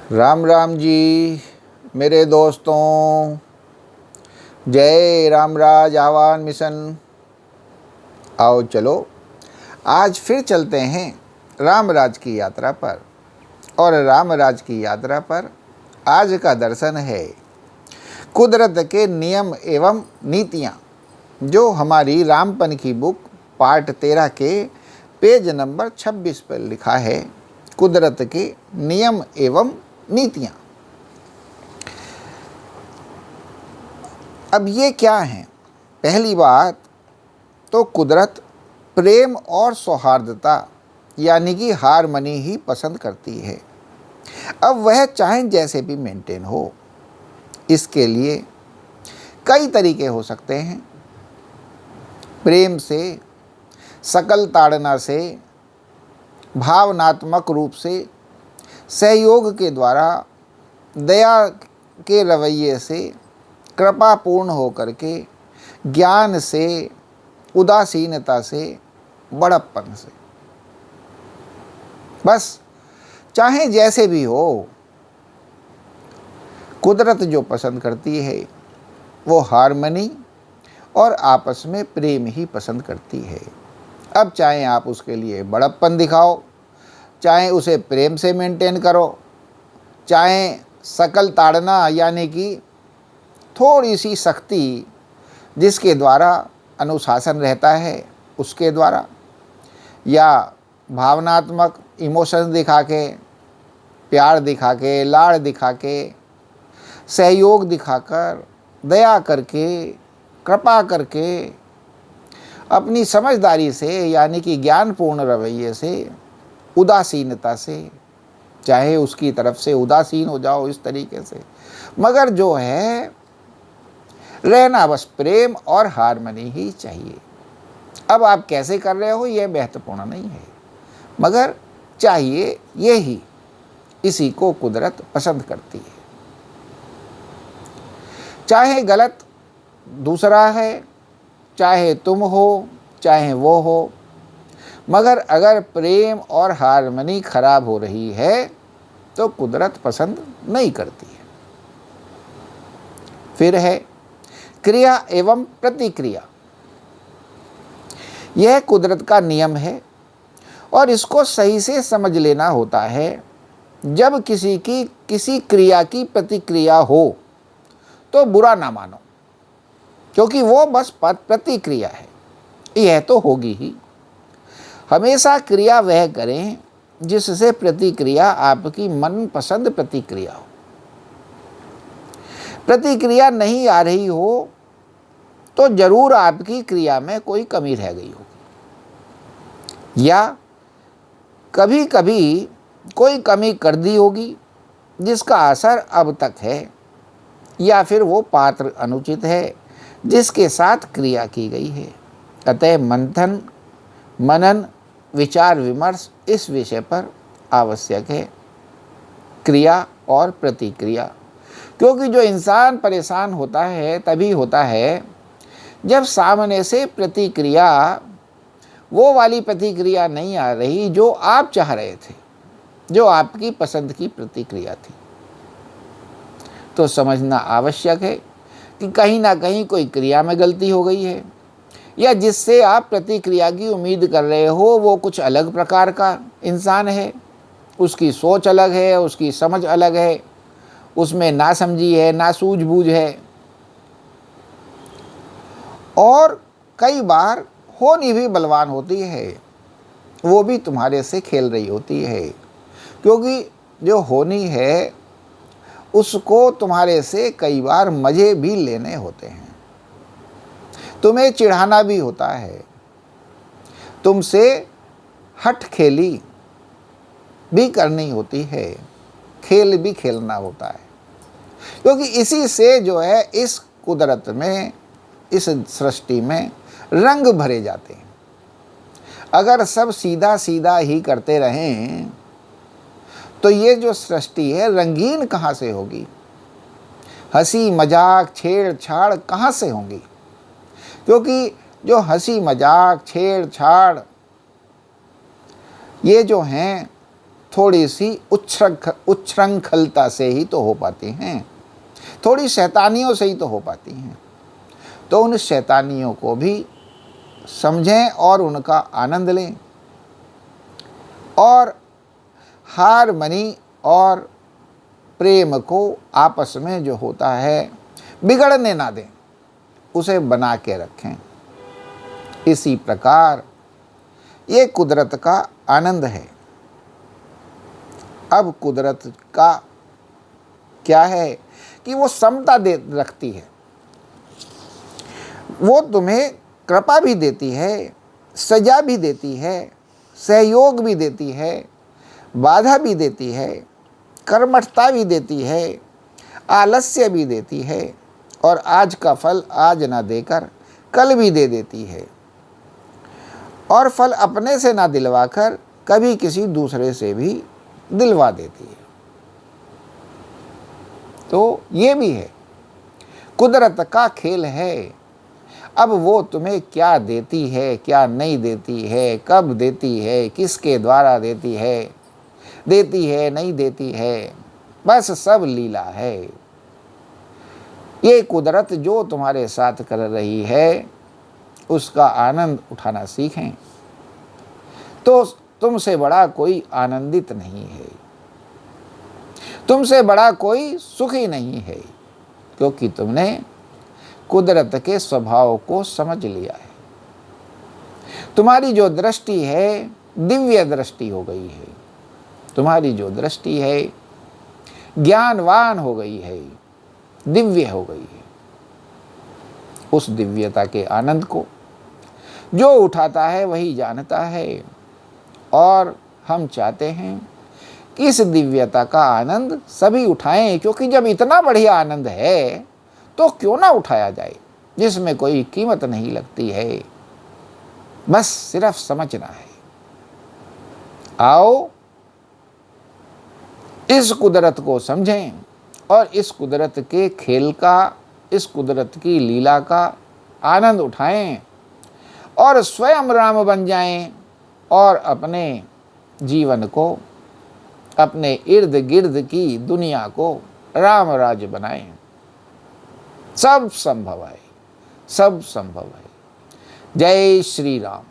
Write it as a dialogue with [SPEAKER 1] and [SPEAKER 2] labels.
[SPEAKER 1] राम राम जी मेरे दोस्तों। जय रामराज आह्वान मिशन। आओ चलो आज फिर चलते हैं रामराज की यात्रा पर। और रामराज की यात्रा पर आज का दर्शन है कुदरत के नियम एवं नीतियाँ, जो हमारी रामपन की बुक पार्ट 13 के पेज नंबर 26 पर लिखा है। कुदरत के नियम एवं नीतियाँ। अब ये क्या हैं? पहली बात तो कुदरत प्रेम और सौहार्दता यानी कि हारमनी ही पसंद करती है। अब वह चाहे जैसे भी मेंटेन हो, इसके लिए कई तरीके हो सकते हैं। प्रेम से, सकल ताड़ना से, भावनात्मक रूप से, सहयोग के द्वारा, दया के रवैये से, कृपापूर्ण होकर के, ज्ञान से, उदासीनता से, बड़प्पन से। बस चाहे जैसे भी हो, कुदरत जो पसंद करती है वो हारमनी और आपस में प्रेम ही पसंद करती है। अब चाहे आप उसके लिए बड़प्पन दिखाओ, चाहे उसे प्रेम से मेंटेन करो, चाहे सकल ताड़ना यानी कि थोड़ी सी सख्ती जिसके द्वारा अनुशासन रहता है उसके द्वारा, या भावनात्मक इमोशंस दिखा के, प्यार दिखा के, लाड़ दिखा के, सहयोग दिखाकर, दया करके, कृपा करके, अपनी समझदारी से यानी कि ज्ञानपूर्ण रवैये से, उदासीनता से, चाहे उसकी तरफ से उदासीन हो जाओ इस तरीके से, मगर जो है रहना बस प्रेम और हारमनी ही चाहिए। अब आप कैसे कर रहे हो ये महत्वपूर्ण नहीं है, मगर चाहिए ये ही। इसी को कुदरत पसंद करती है। चाहे गलत दूसरा है, चाहे तुम हो, चाहे वो हो, मगर अगर प्रेम और हारमनी खराब हो रही है तो कुदरत पसंद नहीं करती है। फिर है क्रिया एवं प्रतिक्रिया। यह कुदरत का नियम है और इसको सही से समझ लेना होता है। जब किसी क्रिया की प्रतिक्रिया हो तो बुरा ना मानो, क्योंकि वो बस प्रतिक्रिया है, यह तो होगी ही। हमेशा क्रिया वह करें जिससे प्रतिक्रिया आपकी मनपसंद प्रतिक्रिया हो। प्रतिक्रिया नहीं आ रही हो तो जरूर आपकी क्रिया में कोई कमी रह गई होगी, या कभी कभी कोई कमी कर दी होगी जिसका असर अब तक है, या फिर वो पात्र अनुचित है जिसके साथ क्रिया की गई है। अतः मंथन, मनन, विचार विमर्श इस विषय पर आवश्यक है, क्रिया और प्रतिक्रिया। क्योंकि जो इंसान परेशान होता है तभी होता है जब सामने से प्रतिक्रिया, वो वाली प्रतिक्रिया नहीं आ रही जो आप चाह रहे थे, जो आपकी पसंद की प्रतिक्रिया थी। तो समझना आवश्यक है कि कहीं ना कहीं कोई क्रिया में गलती हो गई है, या जिससे आप प्रतिक्रिया की उम्मीद कर रहे हो वो कुछ अलग प्रकार का इंसान है, उसकी सोच अलग है, उसकी समझ अलग है, उसमें नासमझी है, नासूझबूझ है, और कई बार होनी भी बलवान होती है, वो भी तुम्हारे से खेल रही होती है। क्योंकि जो होनी है उसको तुम्हारे से कई बार मज़े भी लेने होते हैं, तुम्हें चिढ़ाना भी होता है, तुमसे हट खेली भी करनी होती है, खेल भी खेलना होता है। क्योंकि इसी से जो है इस कुदरत में, इस सृष्टि में रंग भरे जाते हैं। अगर सब सीधा सीधा ही करते रहें तो ये जो सृष्टि है रंगीन कहाँ से होगी? हंसी मजाक छेड़छाड़ कहाँ से होंगी? क्योंकि जो हंसी मजाक छेड़छाड़ ये जो हैं थोड़ी सी उच्छृंखलता से ही तो हो पाती हैं, थोड़ी शैतानियों से ही तो हो पाती हैं। तो उन शैतानियों को भी समझें और उनका आनंद लें, और हारमनी और प्रेम को आपस में जो होता है बिगड़ने ना दें, उसे बना के रखें। इसी प्रकार ये कुदरत का आनंद है। अब कुदरत का क्या है कि वो समता दे रखती है, वो तुम्हें कृपा भी देती है, सजा भी देती है, सहयोग भी देती है, बाधा भी देती है, कर्मठता भी देती है, आलस्य भी देती है, और आज का फल आज ना देकर कल भी दे देती है, और फल अपने से ना दिलवाकर कभी किसी दूसरे से भी दिलवा देती है। तो ये भी है, कुदरत का खेल है। अब वो तुम्हें क्या देती है, क्या नहीं देती है, कब देती है, किसके द्वारा देती है नहीं देती है, बस सब लीला है। ये कुदरत जो तुम्हारे साथ कर रही है उसका आनंद उठाना सीखें, तो तुमसे बड़ा कोई आनंदित नहीं है, तुमसे बड़ा कोई सुखी नहीं है, क्योंकि तुमने कुदरत के स्वभाव को समझ लिया है। तुम्हारी जो दृष्टि है दिव्य दृष्टि हो गई है, तुम्हारी जो दृष्टि है ज्ञानवान हो गई है, दिव्य हो गई है। उस दिव्यता के आनंद को जो उठाता है वही जानता है, और हम चाहते हैं कि इस दिव्यता का आनंद सभी उठाएं, क्योंकि जब इतना बढ़िया आनंद है तो क्यों ना उठाया जाए, जिसमें कोई कीमत नहीं लगती है, बस सिर्फ समझना है। आओ इस कुदरत को समझें और इस कुदरत के खेल का, इस कुदरत की लीला का आनंद उठाएं, और स्वयं राम बन जाएं, और अपने जीवन को, अपने इर्द गिर्द की दुनिया को राम राज बनाएं। सब संभव है, सब संभव है। जय श्री राम।